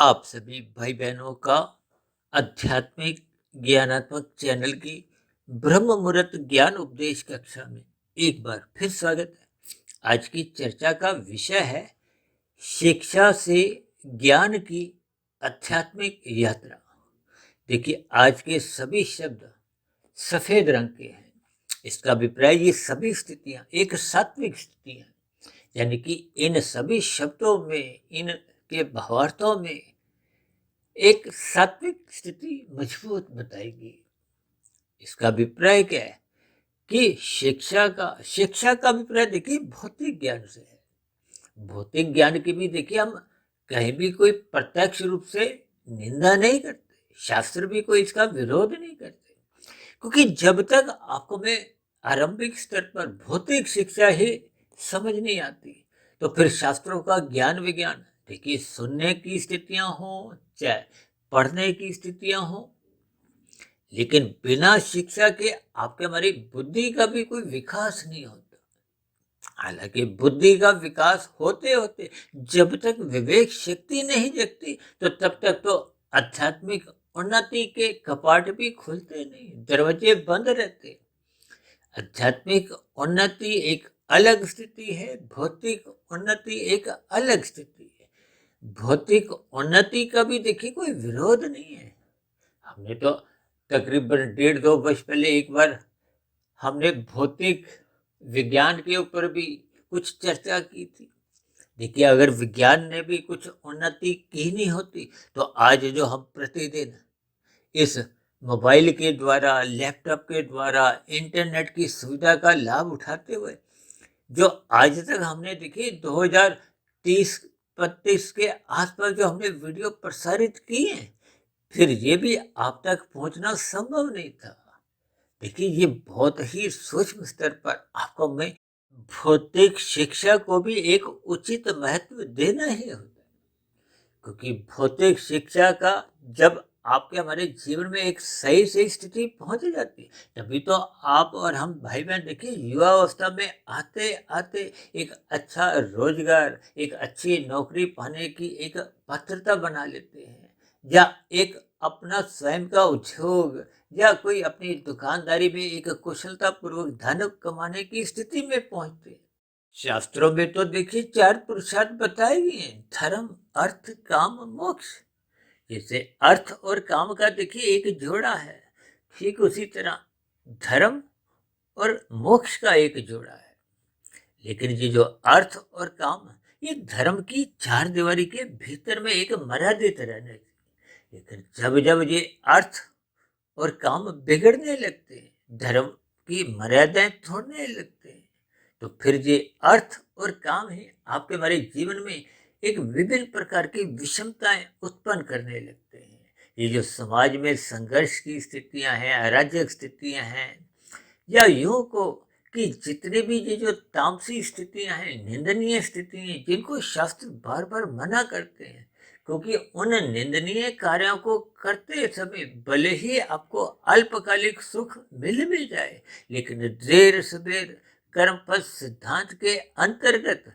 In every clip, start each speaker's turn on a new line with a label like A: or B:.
A: आप सभी भाई बहनों का आध्यात्मिक ज्ञानात्मक चैनल की ब्रह्म मुहूर्त ज्ञान उपदेश कक्षा में एक बार फिर स्वागत है। आज की चर्चा का विषय है शिक्षा से ज्ञान की आध्यात्मिक यात्रा। देखिए, आज के सभी शब्द सफेद रंग के हैं। इसका अभिप्राय ये सभी स्थितियां एक सात्विक स्थिति है, यानी कि इन सभी शब्दों में, इन के भावार्थों में एक सात्विक स्थिति मजबूत बताएगी। इसका अभिप्राय क्या है कि शिक्षा का अभिप्राय देखिए भौतिक ज्ञान से है। भौतिक ज्ञान की भी देखिए हम कहीं भी कोई प्रत्यक्ष रूप से निंदा नहीं करते, शास्त्र भी कोई इसका विरोध नहीं करते, क्योंकि जब तक आपको में आरंभिक स्तर पर भौतिक शिक्षा ही समझ नहीं आती, तो फिर शास्त्रों का ज्ञान विज्ञान देखिए सुनने की स्थितियां हो चाहे पढ़ने की स्थितियां हो, लेकिन बिना शिक्षा के आपके हमारी बुद्धि का भी कोई विकास नहीं होता। हालांकि बुद्धि का विकास होते होते जब तक विवेक शक्ति नहीं जगती, तो तब तक तो आध्यात्मिक उन्नति के कपाट भी खुलते नहीं, दरवाजे बंद रहते। आध्यात्मिक उन्नति एक अलग स्थिति है, भौतिक उन्नति एक अलग स्थिति है। भौतिक उन्नति का भी देखिए कोई विरोध नहीं है। हमने तो तकरीबन 1.5-2 वर्ष पहले एक बार हमने भौतिक विज्ञान के ऊपर भी कुछ चर्चा की थी। देखिए, अगर विज्ञान ने भी कुछ उन्नति की नहीं होती, तो आज जो हम प्रतिदिन इस मोबाइल के द्वारा, लैपटॉप के द्वारा, इंटरनेट की सुविधा का लाभ उठाते हुए जो आज तक हमने देखिए 2030-35 के आसपास जो हमने वीडियो प्रसारित किए हैं, फिर ये भी आप तक पहुंचना संभव नहीं था। देखिए, ये बहुत ही सूक्ष्म स्तर पर आपको मैं भौतिक शिक्षा को भी एक उचित महत्व देना ही होता है, क्योंकि भौतिक शिक्षा का जब आपके हमारे जीवन में एक सही सही स्थिति पहुंच जाती है, तभी तो आप और हम भाई बहन देखिए युवा अवस्था में आते आते एक अच्छा रोजगार, एक अच्छी नौकरी पाने की एक पात्रता बना लेते हैं, या एक अपना स्वयं का उद्योग या कोई अपनी दुकानदारी में एक कुशलता पूर्वक धन कमाने की स्थिति में पहुंचते हैं। शास्त्रों में तो देखिए 4 पुरुषार्थ बताए गए हैं, धर्म, अर्थ, काम, मोक्ष। जैसे अर्थ और काम का देखिए एक जोड़ा है, ठीक उसी तरह धर्म और मोक्ष का एक जोड़ा है। लेकिन ये जो अर्थ और काम है, ये धर्म की 4 दीवारी के भीतर में एक मर्यादित रहने की। लेकिन जब जब ये अर्थ और काम बिगड़ने लगते हैं, धर्म की मर्यादाएं तोड़ने लगते हैं, तो फिर ये अर्थ और काम ही आपके हमारे जीवन में एक विभिन्न प्रकार की विषमताएं उत्पन्न करने लगते हैं। ये जो समाज में संघर्ष की स्थितियां हैं, अराजक स्थितियां हैं, या यूं को कि जितने भी ये जो तामसी स्थितियां हैं, निंदनीय स्थितियां, जिनको शास्त्र बार बार मना करते हैं, क्योंकि उन निंदनीय कार्यों को करते समय भले ही आपको अल्पकालिक सुख मिल भी जाए, लेकिन देर सवेर कर्मफल सिद्धांत के अंतर्गत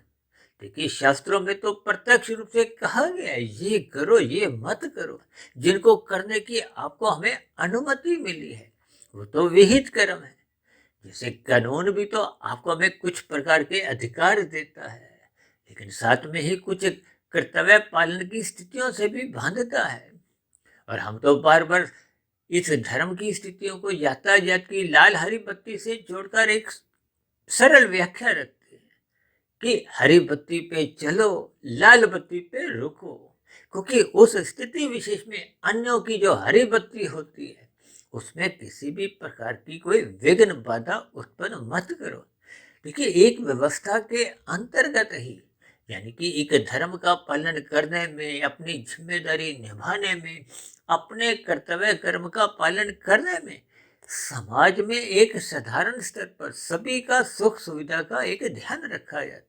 A: देखिए शास्त्रों में तो प्रत्यक्ष रूप से कहा गया है, ये करो ये मत करो। जिनको करने की आपको हमें अनुमति मिली है, वो तो विहित कर्म है। जैसे कानून भी तो आपको हमें कुछ प्रकार के अधिकार देता है, लेकिन साथ में ही कुछ कर्तव्य पालन की स्थितियों से भी बांधता है। और हम तो बार बार इस धर्म की स्थितियों को यातायात की लाल हरी बत्ती से जोड़कर एक सरल व्याख्या रखते हैं कि हरी बत्ती पे चलो, लाल बत्ती पे रुको, क्योंकि उस स्थिति विशेष में अन्यों की जो हरी बत्ती होती है, उसमें किसी भी प्रकार की कोई विघ्न बाधा उत्पन्न मत करो। देखिए, एक व्यवस्था के अंतर्गत ही, यानी कि एक धर्म का पालन करने में, अपनी जिम्मेदारी निभाने में, अपने कर्तव्य कर्म का पालन करने में, समाज में एक साधारण स्तर पर सभी का सुख सुविधा का एक ध्यान रखा जाता है।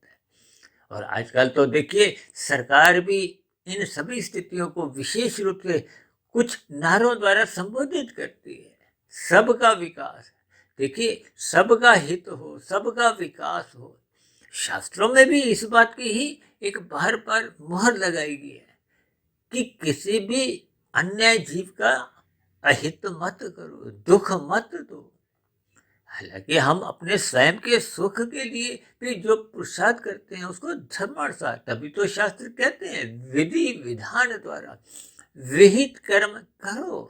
A: और आजकल तो देखिए सरकार भी इन सभी स्थितियों को विशेष रूप से कुछ नारों द्वारा संबोधित करती है। सबका विकास, देखिए सबका हित हो, सबका विकास हो। शास्त्रों में भी इस बात की ही एक बार बार मुहर लगाई गई है कि किसी भी अन्य जीव का अहित मत करो, दुख मत दो। हालांकि हम अपने स्वयं के सुख के लिए भी जो पुरुषार्थ करते हैं उसको धर्मार्थ, तभी तो शास्त्र कहते हैं विधि विधान द्वारा विहित कर्म करो।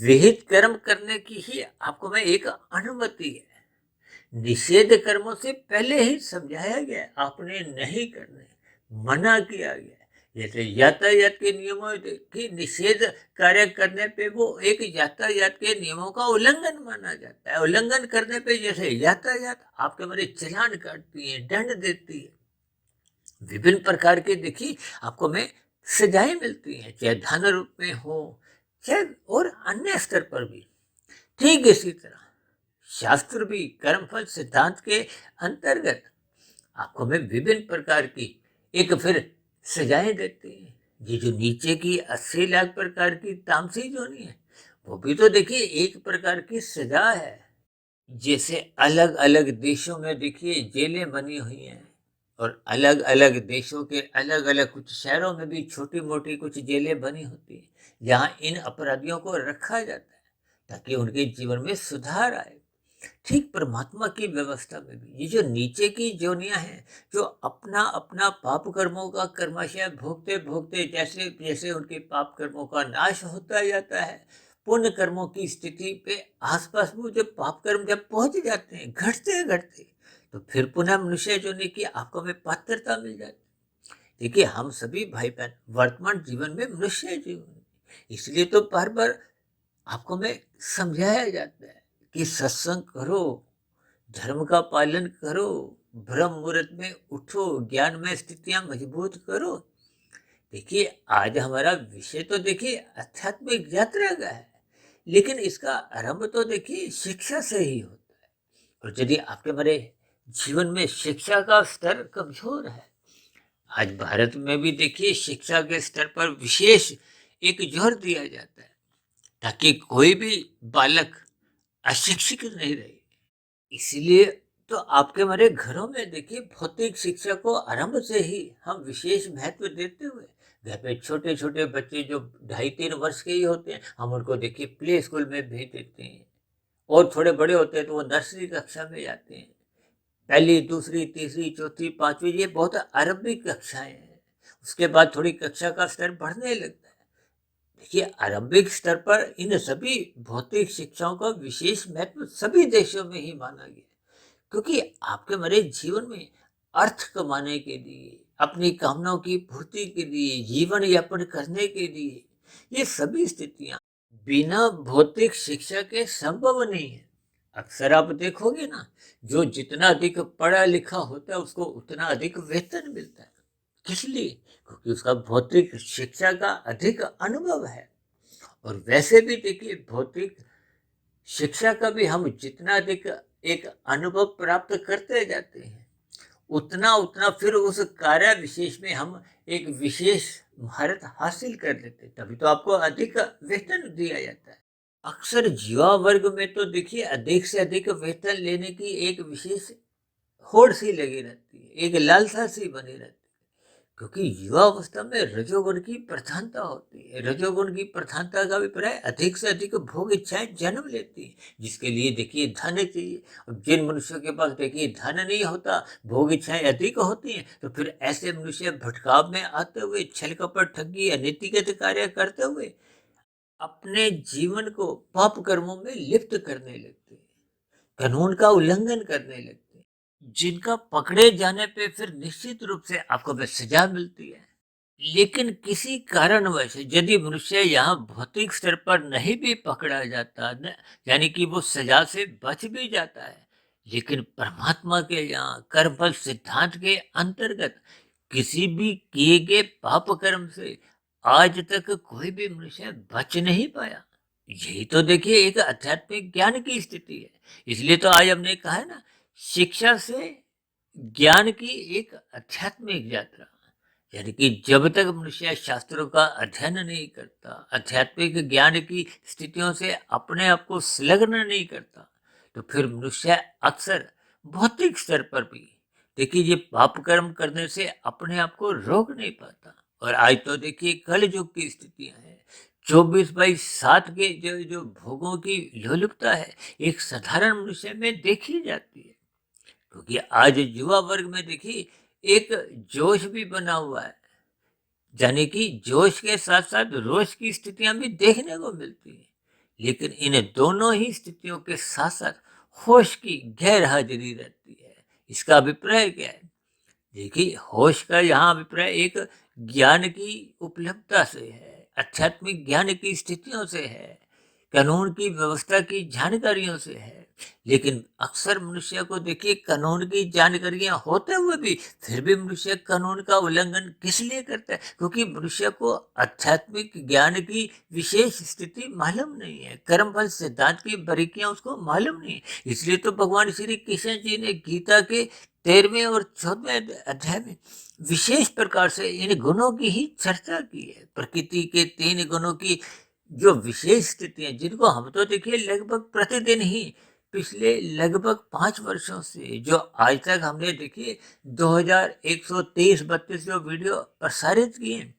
A: विहित कर्म करने की ही आपको मैं एक अनुमति है। निषेध कर्मों से पहले ही समझाया गया, आपने नहीं करने, मना किया गया। जैसे यातायात के नियमों की निषेध कार्य करने पे वो एक यातायात के नियमों का उल्लंघन माना जाता है। उल्लंघन करने पे जैसे यातायात आपके मेरे चालान काटती है, दंड देती है, विभिन्न प्रकार के देखिए आपको में सजाएं मिलती हैं, चाहे धन रूप में हो चाहे और अन्य स्तर पर भी। ठीक इसी तरह शास्त्र भी कर्मफल सिद्धांत के अंतर्गत आपको में विभिन्न प्रकार की एक फिर सजाएं देते हैं। ये जो नीचे की 80 लाख प्रकार की तामसी जोनी है वो भी तो देखिए एक प्रकार की सजा है। जैसे अलग अलग देशों में देखिए जेलें बनी हुई हैं और अलग अलग देशों के अलग अलग कुछ शहरों में भी छोटी मोटी कुछ जेलें बनी होती हैं जहाँ इन अपराधियों को रखा जाता है ताकि उनके जीवन में सुधार आए। ठीक परमात्मा की व्यवस्था में भी ये जो नीचे की जोनियां हैं जो अपना अपना पाप कर्मों का कर्माशय भोगते भोगते जैसे जैसे उनके पाप कर्मों का नाश होता जाता है, पुण्य कर्मों की स्थिति पे आसपास वो जब पाप कर्म जब पहुंच जाते हैं घटते घटते तो फिर पुनः मनुष्य जोनि की आपको में पात्रता मिल जाती है। देखिए हम सभी भाई बहन वर्तमान जीवन में मनुष्य जीवन, इसलिए तो बार बार आपको में समझाया जाता है कि सत्संग करो, धर्म का पालन करो, ब्रह्म मुहूर्त में उठो, ज्ञान में स्थितियां मजबूत करो। देखिए आज हमारा विषय तो देखिए आध्यात्मिक यात्रा का है, लेकिन इसका आरंभ तो देखिए शिक्षा से ही होता है। और यदि आपके हमारे जीवन में शिक्षा का स्तर कमजोर है, आज भारत में भी देखिए शिक्षा के स्तर पर विशेष एक जोर दिया जाता है ताकि कोई भी बालक अशिक्षित नहीं रहे। इसलिए तो आपके हमारे घरों में देखिए भौतिक शिक्षा को आरंभ से ही हम विशेष महत्व देते हुए घर पे छोटे छोटे बच्चे जो 2.5-3 वर्ष के ही होते हैं हम उनको देखिए प्ले स्कूल में भेज देते हैं और थोड़े बड़े होते हैं तो वो नर्सरी कक्षा में जाते हैं। पहली दूसरी तीसरी चौथी पांचवी ये बहुत आरंभिक कक्षाएं हैं। उसके बाद थोड़ी कक्षा का स्तर बढ़ने लगता है। देखिए आरंभिक स्तर पर इन सभी भौतिक शिक्षाओं का विशेष महत्व सभी देशों में ही माना गया क्योंकि आपके मेरे जीवन में अर्थ कमाने के लिए, अपनी कामनाओं की पूर्ति के लिए, जीवन यापन करने के लिए ये सभी स्थितियां बिना भौतिक शिक्षा के संभव नहीं है। अक्सर आप देखोगे ना जो जितना अधिक पढ़ा लिखा होता है उसको उतना अधिक वेतन मिलता है। किस लिए? क्योंकि उसका भौतिक शिक्षा का अधिक अनुभव है। और वैसे भी देखिए भौतिक शिक्षा का भी हम जितना अधिक एक अनुभव प्राप्त करते जाते हैं उतना उतना फिर उस कार्य विशेष में हम एक विशेष महारत हासिल कर लेते, तभी तो आपको अधिक वेतन दिया जाता है। अक्सर युवा वर्ग में तो देखिए अधिक से अधिक वेतन लेने की एक विशेष होड़ सी लगी रहती है, एक लालसा सी बनी रहती है क्योंकि युवा अवस्था में रजोगुण की प्रधानता होती है। रजोगुण की प्रधानता का अभिप्राय अधिक से अधिक भोग इच्छाएं जन्म लेती है जिसके लिए देखिए धन चाहिए। और जिन मनुष्यों के पास देखिए धन नहीं होता, भोग इच्छाएं अधिक होती हैं तो फिर ऐसे मनुष्य भटकाव में आते हुए छल कपट ठगी अनीतिगत कार्य करते हुए अपने जीवन को पाप कर्मों में लिप्त करने लगते हैं, कानून का उल्लंघन करने लगते हैं, जिनका पकड़े जाने पे फिर निश्चित रूप से आपको भी सजा मिलती है। लेकिन किसी कारणवश यदि मनुष्य यहाँ भौतिक स्तर पर नहीं भी पकड़ा जाता न, यानी कि वो सजा से बच भी जाता है, लेकिन परमात्मा के यहाँ कर्मफल सिद्धांत के अंतर्गत किसी भी किए गए पाप कर्म से आज तक कोई भी मनुष्य बच नहीं पाया। यही तो देखिए एक आध्यात्मिक ज्ञान की स्थिति है। इसलिए तो आज हमने कहा है ना, शिक्षा से ज्ञान की एक आध्यात्मिक यात्रा, यानी कि जब तक मनुष्य शास्त्रों का अध्ययन नहीं करता, आध्यात्मिक ज्ञान की स्थितियों से अपने आप को संलग्न नहीं करता, तो फिर मनुष्य अक्सर भौतिक स्तर पर भी देखिए ये पाप कर्म करने से अपने आप को रोक नहीं पाता और आज तो देखिए कल युग की स्थितियां हैं। 24/7 के जो जो भोगों की लोलुपता है एक साधारण मनुष्य में देखी जाती है, क्योंकि आज युवा वर्ग में देखिए एक जोश भी बना हुआ है, यानी कि जोश के साथ साथ रोश की स्थितियां भी देखने को मिलती है। लेकिन इन दोनों ही स्थितियों के साथ साथ होश की गैर हाजिरी रहती है। इसका अभिप्राय क्या है? देखिए होश का यहाँ अभिप्राय एक ज्ञान की उपलब्धता से है, आध्यात्मिक ज्ञान की स्थितियों से है, कानून की व्यवस्था की जानकारियों से है। लेकिन अक्सर मनुष्य को देखिए कानून की जानकारियां होते हुए भी फिर भी मनुष्य कानून का उल्लंघन किस लिए करता है? क्योंकि मनुष्य को आध्यात्मिक ज्ञान की विशेष स्थिति मालूम नहीं है, कर्मफल सिद्धांत की बारीकियां उसको मालूम नहीं है। इसलिए तो भगवान श्री कृष्ण जी ने गीता के 13वें और 14वें अध्याय में विशेष प्रकार से इन गुणों की ही चर्चा की है। प्रकृति के 3 गुणों की जो विशेष स्थितियां, जिनको हम तो देखिए लगभग प्रतिदिन ही पिछले लगभग 5 वर्षों से जो आज तक हमने देखिए 2123-32 जो वीडियो प्रसारित किए,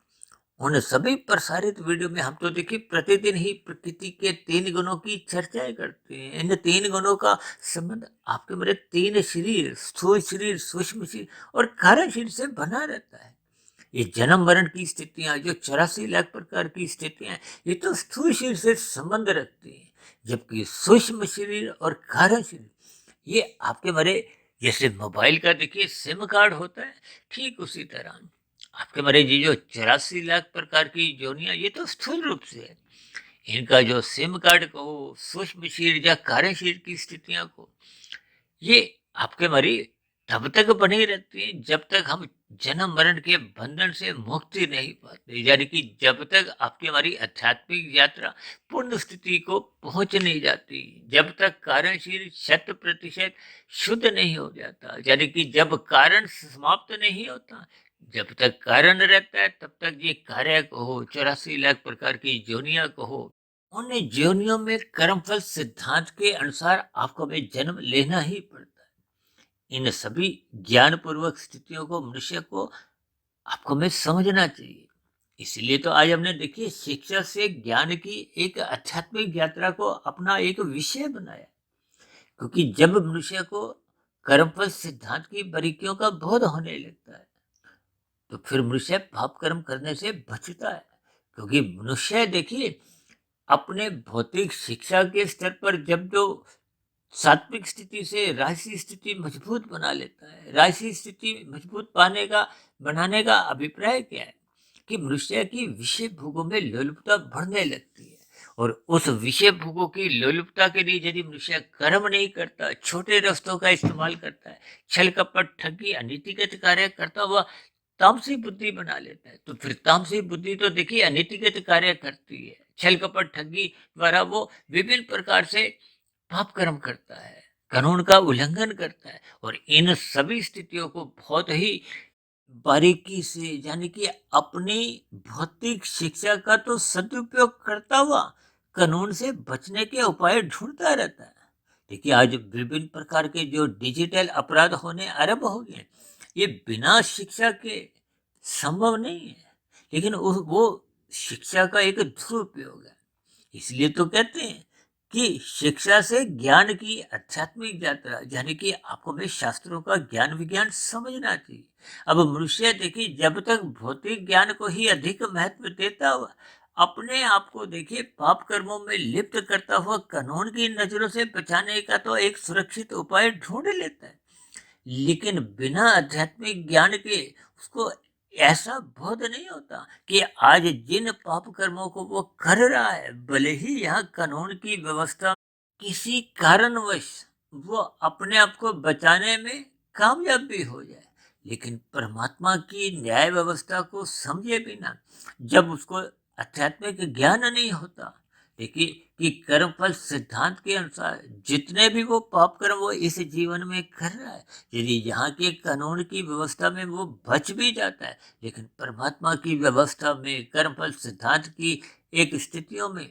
A: उन सभी प्रसारित वीडियो में हम तो देखिए प्रतिदिन ही प्रकृति के 3 गुणों की चर्चाएं करते हैं। इन 3 गुणों का संबंध आपके मेरे 3 शरीर, स्थूल शरीर, सूक्ष्म शरीर और कारण शरीर से बना रहता है। ये जन्म मरण की स्थितियां, जो 84 लाख प्रकार की स्थितियां, ये तो स्थूल शरीर से संबंध रखती हैं। जबकि सूक्ष्म शरीर और कारण शरीर ये आपके मेरे, जैसे मोबाइल का देखिए सिम कार्ड होता है, ठीक उसी तरह आपके मेरे ये जो 84 लाख प्रकार की जोनियां, ये तो स्थूल रूप से है। इनका जो सिम कार्ड कहो, सूक्ष्म शरीर या कार्य शरीर की स्थितियां को, ये आपके मरी तब तक बनी रहती है जब तक हम जन्म मरण के बंधन से मुक्ति नहीं पाते, यानी कि जब तक आपकी हमारी आध्यात्मिक यात्रा पूर्ण स्थिति को पहुंच नहीं जाती, जब तक कार्यशील 100% शुद्ध नहीं हो जाता, यानी कि जब कारण समाप्त नहीं होता, जब तक कारण रहता है तब तक ये कार्य कहो, 84 लाख प्रकार की जोनिया कहो, उन जोनियों में कर्मफल सिद्धांत के अनुसार आपको भी जन्म लेना ही पड़ता है। इन सभी ज्ञान पूर्वक स्थितियों को मनुष्य को आपको में समझना चाहिए। इसलिए तो आज हमने देखिए शिक्षा से ज्ञान की एक आध्यात्मिक यात्रा को अपना एक विषय बनाया, क्योंकि जब मनुष्य को कर्मफल सिद्धांत की बारीकियों का बोध होने लगता है तो फिर मनुष्य पाप कर्म करने से बचता है। क्योंकि मनुष्य देखिए अपने भौतिक शिक्षा के स्तर पर जब जो सात्विक स्थिति से राजसी स्थिति मजबूत बना लेता है, राजसी स्थिति मजबूत बनाने का अभिप्राय क्या है? कि मनुष्य की विषय भोगों में लोलुपता बढ़ने लगती है, और उस विषय भोगों की लोलुपता के लिए यदि मनुष्य कर्म नहीं करता, छोटे रास्तों का इस्तेमाल करता है, छल कपट ठगी अनीतिगत कार्य करता हुआ तामसी बुद्धि बना लेता है, तो फिर तामसी बुद्धि तो देखिए अनीतिगत कार्य करती है, छल कपट ठगी द्वारा वो विभिन्न प्रकार से पाप कर्म करता है, कानून का उल्लंघन करता है, और इन सभी स्थितियों को बहुत ही बारीकी से, यानी कि अपनी भौतिक शिक्षा का तो सदुपयोग करता हुआ कानून से बचने के उपाय ढूंढता रहता है। देखिए आज विभिन्न प्रकार के जो डिजिटल अपराध होने आरंभ हो गए, ये बिना शिक्षा के संभव नहीं है, लेकिन वो शिक्षा का एक दुरुपयोग है। इसलिए तो कहते हैं कि शिक्षा से ज्ञान की आध्यात्मिक यात्रा, यानी कि आपको भी शास्त्रों का ज्ञान विज्ञान समझना चाहिए। अब मनुष्य देखिए जब तक भौतिक ज्ञान को ही अधिक महत्व देता हुआ अपने आप को देखिए पाप कर्मों में लिप्त करता हुआ कानून की नजरों से बचाने का तो एक सुरक्षित उपाय ढूंढ लेता है, लेकिन बिना आध्यात्मिक ज्ञान के उसको ऐसा बोध नहीं होता कि आज जिन पाप कर्मों को वो कर रहा है, भले ही यहाँ कानून की व्यवस्था किसी कारणवश वो अपने आप को बचाने में कामयाब भी हो जाए, लेकिन परमात्मा की न्याय व्यवस्था को समझे बिना जब उसको आध्यात्मिक ज्ञान नहीं होता, देखिए कि कर्मफल सिद्धांत के अनुसार जितने भी वो पाप कर्म वो इस जीवन में कर रहा है, यदि यहाँ के कानून की व्यवस्था में वो बच भी जाता है, लेकिन परमात्मा की व्यवस्था में कर्मफल सिद्धांत की एक स्थितियों में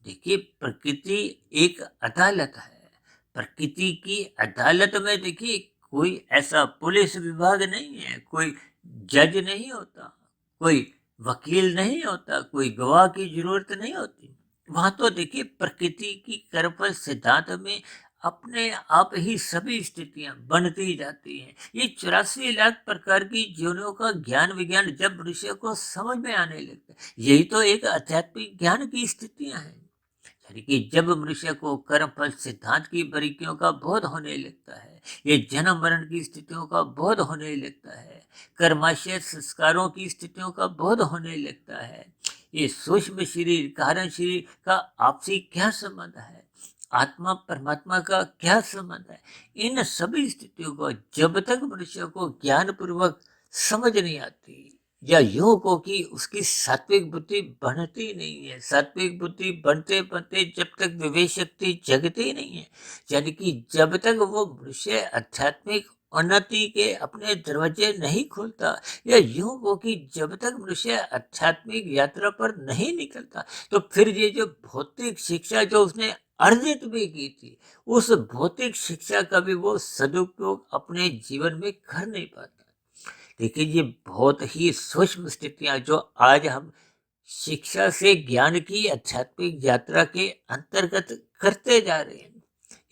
A: देखिए प्रकृति एक अदालत है। प्रकृति की अदालत में देखिए कोई ऐसा पुलिस विभाग नहीं है, कोई जज नहीं होता, कोई वकील नहीं होता, कोई गवाह की जरूरत नहीं होती। वहां तो देखिए प्रकृति की कर्मफल सिद्धांत में अपने आप ही सभी स्थितियां बनती जाती हैं। ये 84 लाख प्रकार की जीवनों का ज्ञान विज्ञान जब मनुष्य को समझ में आने लगता है, यही तो एक आध्यात्मिक ज्ञान की स्थितियां हैं। यानी कि जब मनुष्य को कर्मफल सिद्धांत की बारीकियों का बोध होने लगता है, ये जन्म मरण की स्थितियों का बोध होने लगता है, कर्माशय संस्कारों की स्थितियों का बोध होने लगता है, ये सूक्ष्म शरीर कारण शरीर का आपसी क्या संबंध है, आत्मा परमात्मा का क्या संबंध है, इन सभी स्थितियों को जब तक मनुष्य को ज्ञान पूर्वक समझ नहीं आती, या यूं को कि उसकी सात्विक बुद्धि बनती नहीं है। सात्विक बुद्धि बनते बनते जब तक विवेक शक्ति जगती नहीं है, यानी कि जब तक वो मनुष्य आध्यात्मिक उन्नति के अपने दरवाजे नहीं खोलता, या यूं को कि जब तक मनुष्य आध्यात्मिक यात्रा पर नहीं निकलता, तो फिर ये जो भौतिक शिक्षा जो उसने अर्जित भी की थी, उस भौतिक शिक्षा का भी वो सदुपयोग अपने जीवन में कर नहीं पाता। देखिए ये बहुत ही सूक्ष्म स्थितियां जो आज हम शिक्षा से ज्ञान की आध्यात्मिक यात्रा के अंतर्गत करते जा रहे हैं,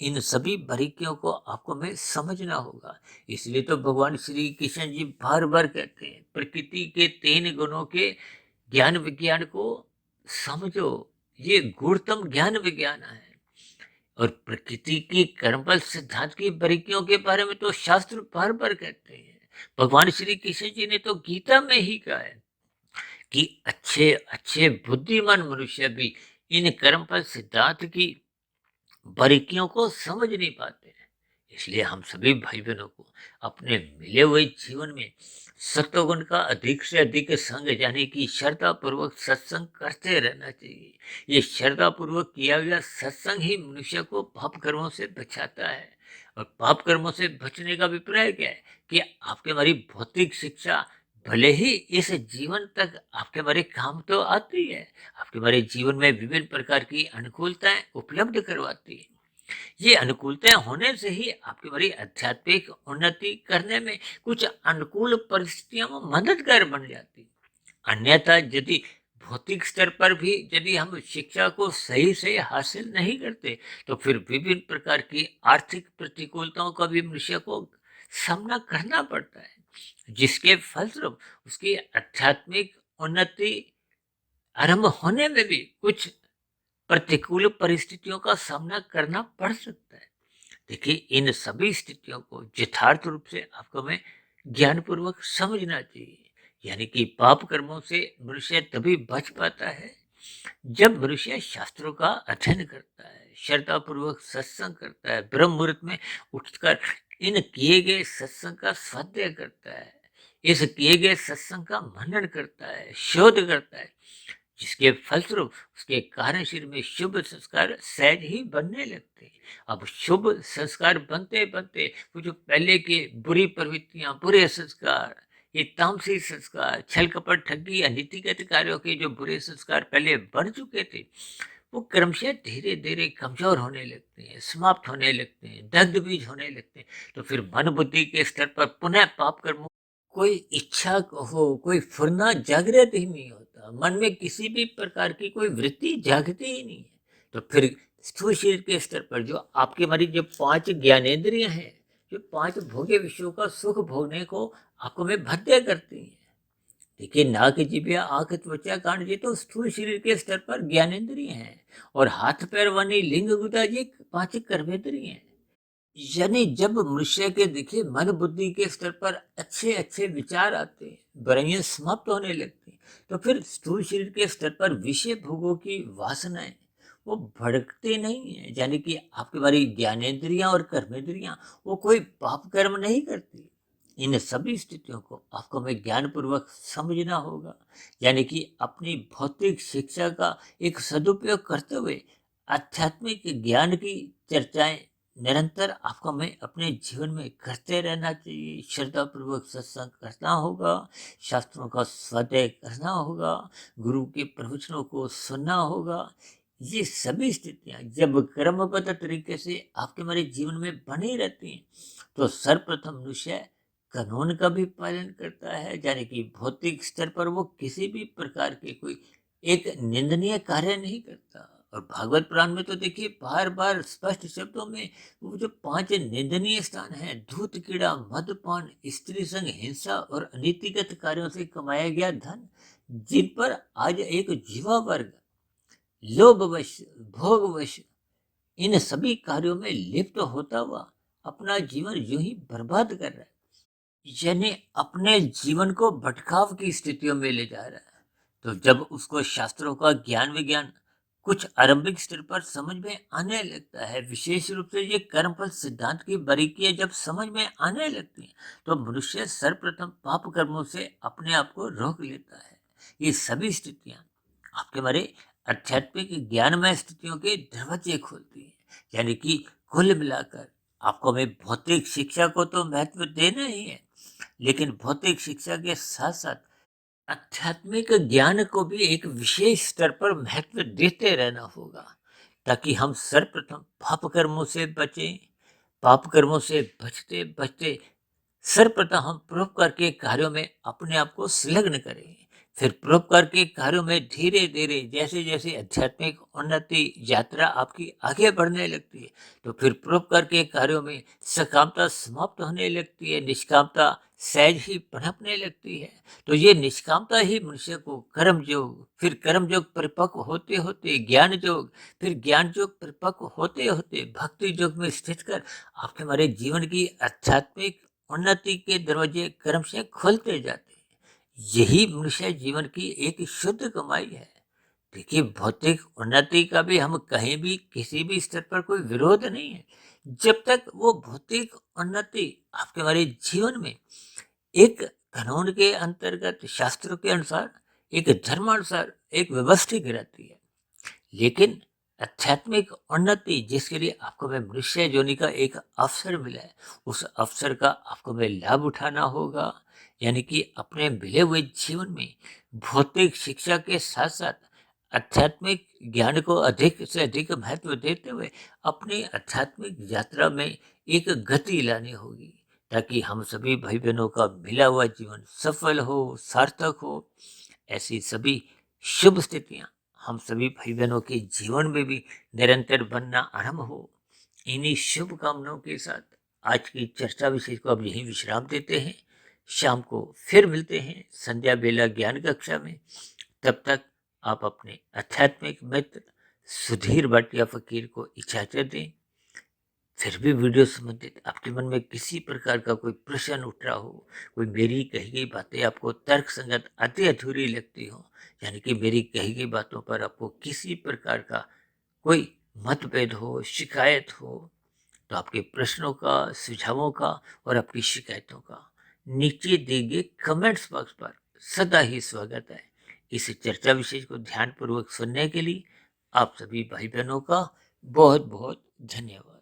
A: इन सभी बारीकियों को आपको में समझना होगा। इसलिए तो भगवान श्री कृष्ण जी बार बार कहते हैं प्रकृति के 3 गुणों के ज्ञान विज्ञान को समझो, ये गुणतम ज्ञान विज्ञान है। और प्रकृति की कर्मफल सिद्धांत की बारीकियों के बारे में तो शास्त्र बार बार कहते हैं। भगवान श्री कृष्ण जी ने तो गीता में ही कहा है कि अच्छे अच्छे बुद्धिमान मनुष्य भी इन कर्मफल सिद्धांत की बारीकियों को समझ नहीं पाते हैं। इसलिए हम सभी भाई बहनों को अपने मिले हुए जीवन में सत्वगुण का अधिक से अधिक संग, यानी कि श्रद्धा पूर्वक सत्संग करते रहना चाहिए। ये श्रद्धा पूर्वक किया गया सत्संग ही मनुष्य को पाप कर्मों से बचाता है। और पाप कर्मों से बचने का अभिप्राय क्या है कि आपके हमारी भौतिक शिक्षा भले ही इस जीवन तक आपके हमारे काम तो आती है, आपके हमारे जीवन में विभिन्न प्रकार की अनुकूलताएं उपलब्ध करवाती है। ये अनुकूलताएं होने से ही आपकी बड़ी आध्यात्मिक उन्नति करने में कुछ अनुकूल परिस्थितियां में मददगार बन जाती। अन्यथा यदि भौतिक स्तर पर भी यदि हम शिक्षा को सही से हासिल नहीं करते, तो फिर विभिन्न प्रकार की आर्थिक प्रतिकूलताओं का भी मनुष्य को सामना करना पड़ता है, जिसके फलस्वरूप उसकी आध्यात्मिक उन्नति आरंभ होने में भी कुछ प्रतिकूल परिस्थितियों का सामना करना पड़ सकता है। देखिए इन सभी स्थितियों को यथार्थ रूप से आपको में ज्ञानपूर्वक समझना चाहिए। यानी कि पाप कर्मों से मनुष्य तभी बच पाता है जब मनुष्य शास्त्रों का अध्ययन करता है, श्रद्धा पूर्वक सत्संग करता है, ब्रह्म मुहूर्त में उठकर इन किए गए सत्संग का स्वाध्याय करता है, इस किए गए सत्संग का मनन करता है, शोध करता है, जिसके फलस्वरूप उसके कारण शरीर में शुभ संस्कार सहज ही बनने लगते हैं। अब शुभ संस्कार बनते बनते वो जो पहले के बुरी प्रवृत्तियां, बुरे संस्कार, ये तामसी संस्कार, छल कपट ठगी या नीतिगत कार्यों के जो बुरे संस्कार पहले बढ़ चुके थे, वो क्रमशः धीरे धीरे कमजोर होने लगते हैं, समाप्त होने लगते हैं, दग्ध बीज होने लगते हैं। तो फिर मन बुद्धि के स्तर पर पुनः पाप कर्मों कोई इच्छा हो, कोई फुरना जागृत ही नहीं होता, मन में किसी भी प्रकार की कोई वृत्ति जागती ही नहीं है। तो फिर स्थूल शरीर के स्तर पर जो आपके हमारी जो 5 ज्ञानेंद्रियां हैं, जो 5 भोग्य विषयों का सुख भोगने को आपको में बाध्य करती हैं। देखिए नाक जिभ्या आंख त्वचा कान, ये तो स्थूल शरीर के स्तर पर ज्ञानेंद्रिय हैं। और हाथ पैर वाणी लिंग गुदा ये 5 कर्मेंद्रिय हैं। यानी जब मनुष्य के देखिए मन बुद्धि के स्तर पर अच्छे अच्छे विचार आते हैं, बुराइयां समाप्त होने लगती हैं, तो फिर स्थूल शरीर के स्तर पर विषय भोगों की वासनाएं वो भड़कते नहीं है। यानी कि आपकी हमारी ज्ञानेंद्रियां और कर्मेंद्रियां वो कोई पाप कर्म नहीं करती। इन सभी स्थितियों को आपको हमें ज्ञान पूर्वक समझना होगा। यानी कि अपनी भौतिक शिक्षा का एक सदुपयोग करते हुए आध्यात्मिक ज्ञान की चर्चाएं निरंतर आपको हमें अपने जीवन में करते रहना चाहिए। श्रद्धा पूर्वक सत्संग करना होगा, शास्त्रों का स्वाध्याय करना होगा, गुरु के प्रवचनों को सुनना होगा। ये सभी स्थितियां जब क्रमबद्ध तरीके से आपके हमारे जीवन में बनी रहती हैं, तो सर्वप्रथम मनुष्य कानून का भी पालन करता है, यानी कि भौतिक स्तर पर वो किसी भी प्रकार के कोई एक निंदनीय कार्य नहीं करता। और भागवत पुराण में तो देखिए बार बार स्पष्ट शब्दों में वो जो 5 निंदनीय स्थान है, धूत कीड़ा, मदपान, स्त्री संग, हिंसा और अनीतिगत कार्यों से कमाया गया धन, जिन पर आज एक युवा वर्ग लोभवश, भोगवश इन सभी कार्यों में लिप्त होता हुआ अपना जीवन यूं ही बर्बाद कर रहा है, यानी अपने जीवन को भटकाव की स्थितियों में ले जा रहा है। तो जब उसको शास्त्रों का ज्ञान विज्ञान कुछ आरंभिक स्तर पर समझ में आने लगता है, विशेष रूप से ये कर्मफल सिद्धांत की बारीकियां जब समझ में आने लगती हैं, तो मनुष्य सर्वप्रथम पाप कर्मों से अपने आप को रोक लेता है। ये सभी स्थितियां आपके हमारे आध्यात्मिक ज्ञानमय स्थितियों के दरवाजे खोलती है, यानी कि कुल मिलाकर आपको हमें भौतिक शिक्षा को तो महत्व देना ही है, लेकिन भौतिक शिक्षा के साथ साथ आध्यात्मिक ज्ञान को भी एक विशेष स्तर पर महत्व देते रहना होगा, ताकि हम सर्वप्रथम पाप कर्मों से बचें। पाप कर्मों से बचते बचते सर्वप्रथम हम परोपकार के कार्यों में अपने आप को संलग्न करें। फिर परोपकार के कार्यों में धीरे धीरे जैसे जैसे आध्यात्मिक उन्नति यात्रा आपकी आगे बढ़ने लगती है, तो फिर परोपकार के कार्यों में सकामता समाप्त होने लगती है, निष्कामता सहज ही पनपने लगती है। तो ये निष्कामता ही मनुष्य को कर्म योग, फिर कर्म योग परिपक्व होते होते ज्ञान योग, फिर ज्ञान योग परिपक्व होते होते भक्ति योग में स्थित कर आपके हमारे जीवन की आध्यात्मिक उन्नति के दरवाजे कर्म से खुलते जाते हैं। यही मनुष्य जीवन की एक शुद्ध कमाई है। देखिए भौतिक उन्नति का भी हम कहीं भी किसी भी स्तर पर कोई विरोध नहीं है, जब तक वो भौतिक उन्नति आपके हमारे जीवन में एक कानून के अंतर्गत शास्त्रों के अनुसार एक धर्मानुसार एक व्यवस्थित रहती है। लेकिन आध्यात्मिक उन्नति जिसके लिए आपको में मनुष्य योनि का एक अवसर मिला है, उस अवसर का आपको में लाभ उठाना होगा, यानी कि अपने मिले हुए जीवन में भौतिक शिक्षा के साथ साथ आध्यात्मिक ज्ञान को अधिक से अधिक महत्व देते हुए अपनी आध्यात्मिक यात्रा में एक गति लानी होगी, ताकि हम सभी भाई बहनों का मिला हुआ जीवन सफल हो, सार्थक हो। ऐसी सभी शुभ स्थितियां हम सभी भाई बहनों के जीवन में भी निरंतर बनना आरंभ हो। इन्हीं शुभकामनाओं के साथ आज की चर्चा विषय को अब यहीं विश्राम देते हैं। शाम को फिर मिलते हैं संध्या बेला ज्ञान कक्षा में। तब तक आप अपने आध्यात्मिक मित्र सुधीर भाटिया फकीर को इजाजत दें। फिर भी वीडियो संबंधित आपके मन में किसी प्रकार का कोई प्रश्न उठ रहा हो, कोई मेरी कही गई बातें आपको तर्क संगत आधी अधूरी लगती हो, यानी कि मेरी कही गई बातों पर आपको किसी प्रकार का कोई मतभेद हो, शिकायत हो, तो आपके प्रश्नों का, सुझावों का और आपकी शिकायतों का नीचे दिए गए कमेंट्स बॉक्स पर सदा ही स्वागत है। इस चर्चा विषय को ध्यानपूर्वक सुनने के लिए आप सभी भाई बहनों का बहुत बहुत धन्यवाद।